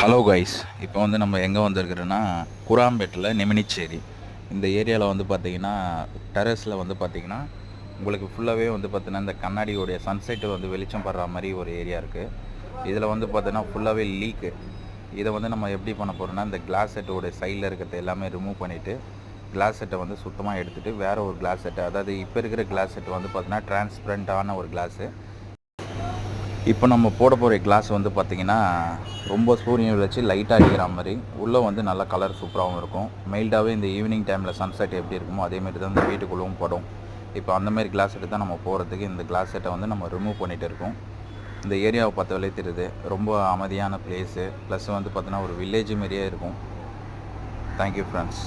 Hello guys, இப்போ வந்து நம்ம எங்கே வந்திருக்கிறோன்னா குராம்பேட்டில் நெமினிச்சேரி. இந்த ஏரியாவில் வந்து பார்த்திங்கன்னா டெரஸில் வந்து பார்த்திங்கன்னா உங்களுக்கு ஃபுல்லாகவே வந்து பார்த்திங்கன்னா இந்த கண்ணாடியோடைய சன்செட்டு வந்து வெளிச்சம் படுற மாதிரி ஒரு ஏரியா இருக்குது. இதில் வந்து பார்த்திங்கன்னா ஃபுல்லாகவே லீக்கு. இதை வந்து நம்ம எப்படி பண்ண போகிறோம்னா, இந்த கிளாஸ் செட்டோடைய சைடில் இருக்கிறது எல்லாமே ரிமூவ் பண்ணிவிட்டு கிளாஸ் செட்டை வந்து சுத்தமாக எடுத்துகிட்டு வேறு ஒரு கிளாஸ் செட்டு, அதாவது இப்போ இருக்கிற கிளாஸ் செட்டு வந்து பார்த்திங்கன்னா டிரான்ஸ்பரண்ட்டான ஒரு கிளாஸு. இப்போ நம்ம போட போகிற கிளாஸ் வந்து பார்த்திங்கன்னா ரொம்ப சூரியன் வச்சு லைட்டாக அடிக்கிற மாதிரி, உள்ளே வந்து நல்ல கலர் சூப்பராகவும் இருக்கும். மெயில்டாகவே இந்த ஈவினிங் டைமில் சன்செட் எப்படி இருக்குமோ அதேமாரி தான் இந்த வீட்டுக்குள்ளவும் படும். இப்போ அந்தமாரி கிளாஸ் செட்டு தான் நம்ம போகிறதுக்கு இந்த கிளாஸ் செட்டை வந்து நம்ம ரிமூவ் பண்ணிகிட்டு இருக்கோம். இந்த ஏரியாவை பார்த்தாலே தெரியுது, ரொம்ப அமைதியான பிளேஸு, ப்ளஸ் வந்து பார்த்திங்கன்னா ஒரு வில்லேஜ் மாரியே இருக்கும். Thank you friends.